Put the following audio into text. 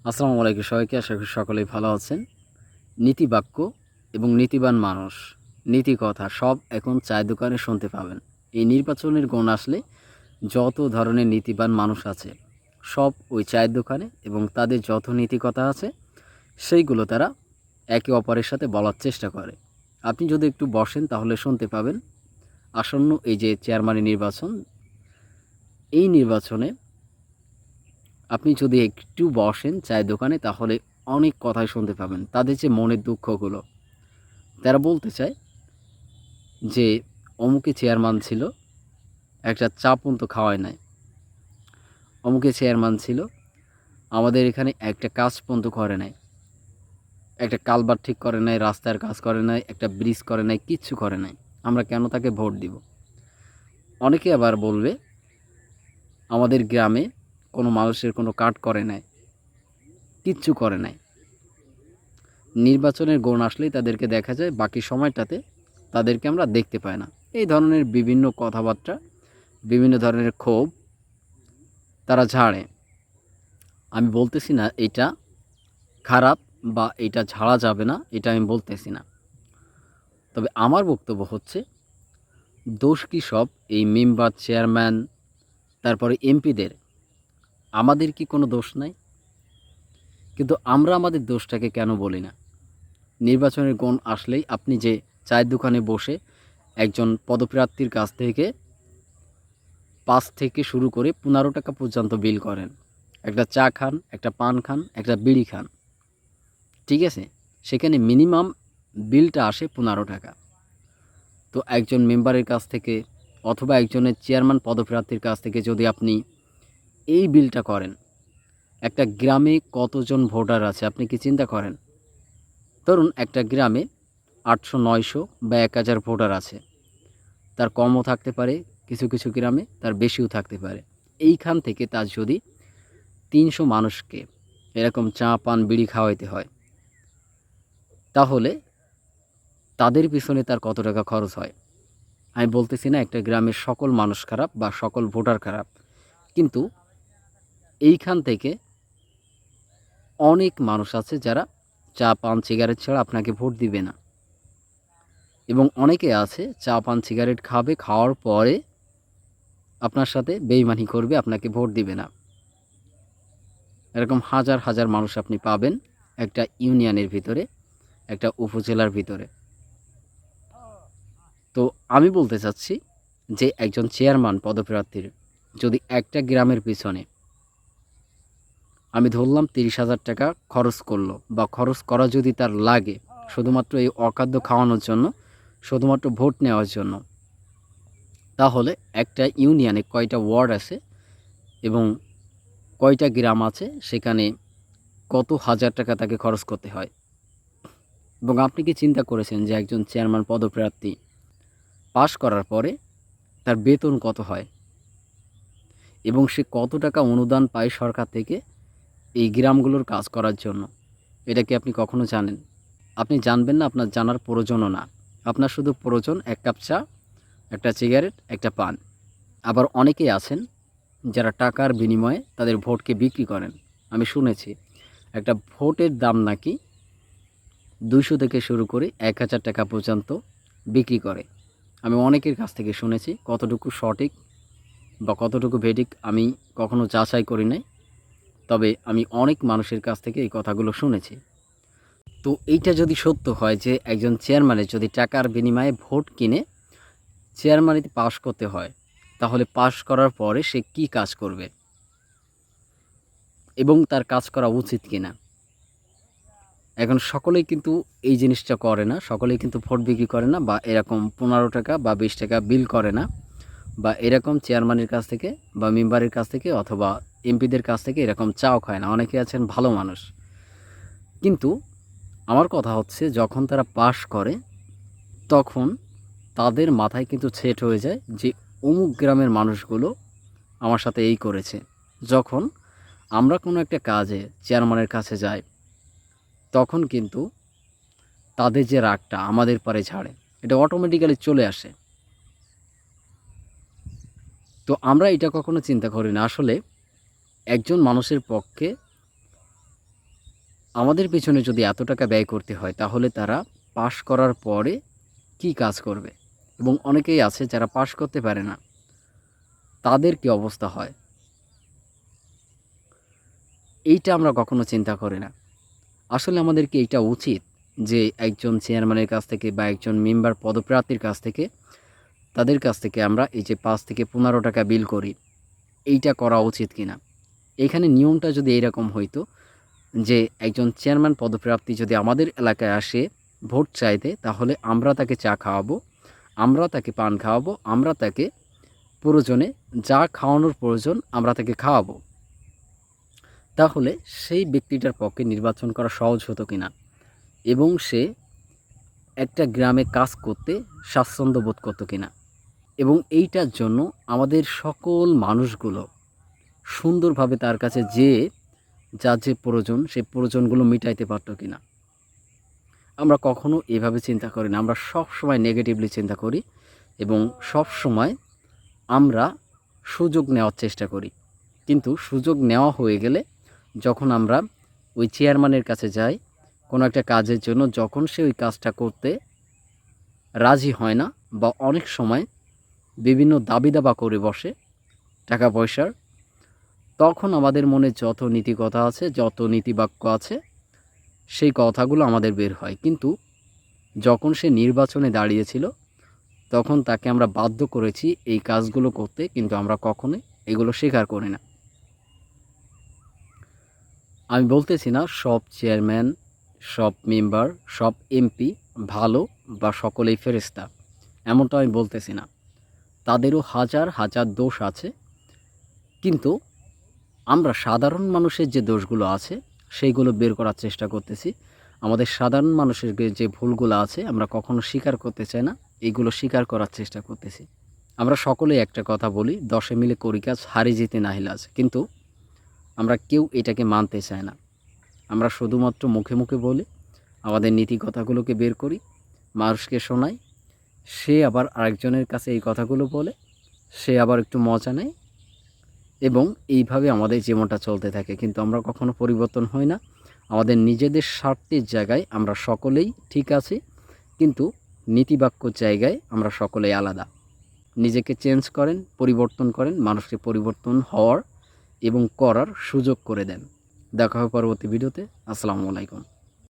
আসসালামু আলাইকুম সবাইকে। আশা করি সকলেই ভালো আছেন। নীতিবাক্য এবং নীতিবান মানুষ, নীতি কথা সব এখন চায়ের দোকানে শুনতে পাবেন। এই নির্বাচনের গুণ আসলে যত ধরনের নীতিবান মানুষ আছে সব ওই চায়ের দোকানে, এবং তাদের যত নীতি কথা আছে সেইগুলো তারা একে অপরের সাথে বলার চেষ্টা করে। আপনি যদি একটু বসেন তাহলে শুনতে পাবেন। আসন্ন এই যে চেয়ারম্যানের নির্বাচন, এই নির্বাচনে আপনি যদি একটু বসেন চায়ের দোকানে তাহলে অনেক কথাই শুনতে পাবেন। তাদের যে মনের দুঃখগুলো, তারা বলতে চায় যে অমুকে চেয়ারম্যান ছিল, একটা চা পর্যন্ত খাওয়ায় নাই। অমুকে চেয়ারম্যান ছিল, আমাদের এখানে একটা কাজ পর্যন্ত করে নাই, একটা কালভার্ট ঠিক করে নাই, রাস্তার কাজ করে নাই, একটা ব্রিজ করে নাই, কিচ্ছু করে নাই। আমরা কেন তাকে ভোট দিব? অনেকে আবার বলবে আমাদের গ্রামে কোনো মানুষের কোনো কার্ড করে নাই, কিচ্ছু করে নাই। নির্বাচনের গুণ আসলেই তাদেরকে দেখা যায়, বাকি সময়টাতে তাদেরকে আমরা দেখতে পাই না। এই ধরনের বিভিন্ন কথাবার্তা, বিভিন্ন ধরনের ক্ষোভ তারা ঝাড়ে। আমি বলতেছি না এটা খারাপ বা এটা ঝাড়া যাবে না, এটা আমি বলতেছি না। তবে আমার বক্তব্য হচ্ছে, দোষ কি সব এই মেম্বার, চেয়ারম্যান, তারপরে এমপিদের? আমাদের কি কোনো দোষ নাই? কিন্তু আমরা আমাদের দোষটাকে কেন বলি না? নির্বাচনের গুণ আসলেই আপনি যে চায়ের দোকানে বসে একজন পদপ্রার্থীর কাছ থেকে 5 থেকে শুরু করে 15 টাকা পর্যন্ত বিল করেন। একটা চা খান, একটা পান খান, একটা বিড়ি খান, ঠিক আছে? সেখানে মিনিমাম বিলটা আসে 15 টাকা। তো একজন মেম্বারের কাছ থেকে অথবা একজনের চেয়ারম্যান পদপ্রার্থীর কাছ থেকে যদি আপনি এই বিলটা করেন, একটা গ্রামে কতজন ভোটার আছে আপনি কি চিন্তা করেন? ধরুন একটা গ্রামে 800, 900 বা 1000 ভোটার আছে। তার কমও থাকতে পারে, কিছু কিছু গ্রামে তার বেশিও থাকতে পারে। এইখান থেকে তার যদি 300 মানুষকে এরকম চা, পান, বিড়ি খাওয়াইতে হয়, তাহলে তাদের পিছনে তার কত টাকা খরচ হয়? আমি বলতেছি না একটা গ্রামের সকল মানুষ খারাপ বা সকল ভোটার খারাপ, কিন্তু এইখান থেকে অনেক মানুষ আছে যারা চা, পান, সিগারেট ছাড়া আপনাকে ভোট দিবে না। এবং অনেকে আছে চা, পান, সিগারেট খাবে, খাওয়ার পরে আপনার সাথে বেইমানি করবে, আপনাকে ভোট দিবে না। এরকম হাজার হাজার মানুষ আপনি পাবেন একটা ইউনিয়নের ভিতরে, একটা উপজেলার ভিতরে। তো আমি বলতে চাচ্ছি যে একজন চেয়ারম্যান পদপ্রার্থীর যদি একটা গ্রামের পিছনে আমি ধরলাম 30,000 টাকা খরচ করলো, বা খরচ করা যদি তার লাগে শুধুমাত্র এই অখাদ্য খাওয়ানোর জন্য, শুধুমাত্র ভোট নেওয়ার জন্য, তাহলে একটা ইউনিয়নে কয়টা ওয়ার্ড আছে এবং কয়টা গ্রাম আছে, সেখানে কত হাজার টাকা তাকে খরচ করতে হয়? এবং আপনি কি চিন্তা করেছেন যে একজন চেয়ারম্যান পদপ্রার্থী পাশ করার পরে তার বেতন কত হয় এবং সে কত টাকা অনুদান পায় সরকার থেকে এই গ্রামগুলোর কাজ করার জন্য? এটা কি আপনি কখনো জানেন? আপনি জানবেন না, আপনার জানার প্রয়োজনও না। আপনার শুধু প্রয়োজন 1 কাপ চা, একটা সিগারেট, একটা পান। আবার অনেকেই আছেন যারা টাকার বিনিময়ে তাদের ভোটকে বিক্রি করেন। আমি শুনেছি একটা ভোটের দাম নাকি 200 থেকে শুরু করে 1000 টাকা পর্যন্ত বিক্রি করে। আমি অনেকের কাছ থেকে শুনেছি, কতটুকু সঠিক বা কতটুকু বেঠিক আমি কখনো যাচাই করি নাই। তবে আমি অনেক মানুষের কাছ থেকে এই কথাগুলো শুনেছি। তো এইটা যদি সত্য হয় যে একজন চেয়ারম্যানের যদি টাকার বিনিময়ে ভোট কিনে চেয়ারম্যানিতে পাশ করতে হয়, তাহলে পাশ করার পরে সে কি কাজ করবে এবং তার কাজ করা উচিত কিনা? এখন সকলেই কিন্তু এই জিনিসটা করে না, সকলেই কিন্তু ভোট বিক্রি করে না, বা এরকম 15 টাকা বা 20 টাকা বিল করে না, বা এরকম চেয়ারম্যানের কাছ থেকে বা মেম্বারের কাছ থেকে অথবা এমপিদের কাছ থেকে এরকম চাও খায় না। অনেকে আছেন ভালো মানুষ, কিন্তু আমার কথা হচ্ছে যখন তারা পাশ করে তখন তাদের মাথায় কিন্তু সেট হয়ে যায় যে অমুক গ্রামের মানুষগুলো আমার সাথে এই করেছে। যখন আমরা কোনো একটা কাজে চেয়ারম্যানের কাছে যাই, তখন কিন্তু তাদের যে রাগটা আমাদের পারে ঝাড়ে, এটা অটোমেটিক্যালি চলে আসে। তো আমরা এটা কখনো চিন্তা করি না আসলে একজন মানুষের পক্ষে আমাদের পেছনে যদি এত টাকা ব্যয় করতে হয় তাহলে তারা পাশ করার পরে কি কাজ করবে? এবং অনেকেই আছে যারা পাশ করতে পারে না, তাদের কি অবস্থা হয়? এইটা আমরা কখনো চিন্তা করি না। আসলে আমাদের কি এইটা উচিত যে একজন চেয়ারম্যানের কাছ থেকে বা একজন মেম্বার পদপ্রার্থীর কাছ থেকে, তাদের কাছ থেকে আমরা এই যে ৫ থেকে ১৫ টাকা বিল করি, এইটা করা উচিত কিনা? এখানে নিয়মটা যদি এইরকম হইতো যে একজন চেয়ারম্যান পদপ্রার্থী যদি আমাদের এলাকায় আসে ভোট চাইতে, তাহলে আমরা তাকে চা খাওয়াবো, আমরা তাকে পান খাওয়াবো, আমরা তাকে প্রয়োজনে যা খাওয়ানোর প্রয়োজন আমরা তাকে খাওয়াবো। তাহলে সেই ব্যক্তিটার পক্ষে নির্বাচন করা সহজ হতো কিনা এবং সে একটা গ্রামে কাজ করতে স্বাচ্ছন্দ্য বোধ করতো কিনা, এবং এইটার জন্য আমাদের সকল মানুষগুলো সুন্দরভাবে তার কাছে যেয়ে যার যে প্রয়োজন সেই প্রয়োজনগুলো মিটাইতে পারতো কিনা। আমরা কখনো এভাবে চিন্তা করি না, আমরা সব সময় নেগেটিভলি চিন্তা করি এবং সব সময় আমরা সুযোগ নেওয়ার চেষ্টা করি। কিন্তু সুযোগ নেওয়া হয়ে গেলে যখন আমরা ওই চেয়ারম্যানের কাছে যাই কোনো একটা কাজের জন্য, যখন সে ওই কাজটা করতে রাজি হয় না বা অনেক সময় বিভিন্ন দাবি দাবা করে বসে টাকা পয়সার, তখন আমাদের মনে যত নীতি কথা আছে, যত নীতিবাক্য আছে, সেই কথাগুলো আমাদের বের হয়। কিন্তু যখন সে নির্বাচনে দাঁড়িয়েছিল তখন তাকে আমরা বাধ্য করেছি এই কাজগুলো করতে, কিন্তু আমরা কখনোই এগুলো স্বীকার করি না। আমি বলতেছি না সব চেয়ারম্যান, সব মেম্বার, সব এমপি ভালো বা সকলেই ফেরেশতা, এমনটা আমি বলতেছি না। তাদেরও হাজার হাজার দোষ আছে, কিন্তু আমরা সাধারণ মানুষের যে দোষগুলো আছে সেইগুলো বের করার চেষ্টা করতেছি। আমাদের সাধারণ মানুষের যে ভুলগুলো আছে আমরা কখনো স্বীকার করতে চাই না, এইগুলো স্বীকার করার চেষ্টা করতেছি। আমরা সকলেই একটা কথা বলি, ১০ মিলে করি কাজ, হারি জিতে নাহি লাজ, কিন্তু আমরা কেউ এটাকে মানতে চাই না। আমরা শুধুমাত্র মুখে মুখে বলি, আমাদের নীতি কথাগুলোকে বের করি, মানুষকে শোনাই, সে আবার আরেকজনের কাছে এই কথাগুলো বলে, সে আবার একটু মজা নেয় এবং এইভাবে আমাদের জীবনটা চলতে থাকে। কিন্তু আমরা কখনো পরিবর্তন হই না। আমাদের নিজেদের স্বার্থের জায়গায় আমরা সকলেই ঠিক আছি, কিন্তু নীতিবাক্যর জায়গায় আমরা সকলেই আলাদা। নিজেকে চেঞ্জ করেন, পরিবর্তন করেন, মানুষকে পরিবর্তন হওয়ার এবং করার সুযোগ করে দেন। দেখা হবে পরবর্তী ভিডিওতে। আসসালামু আলাইকুম।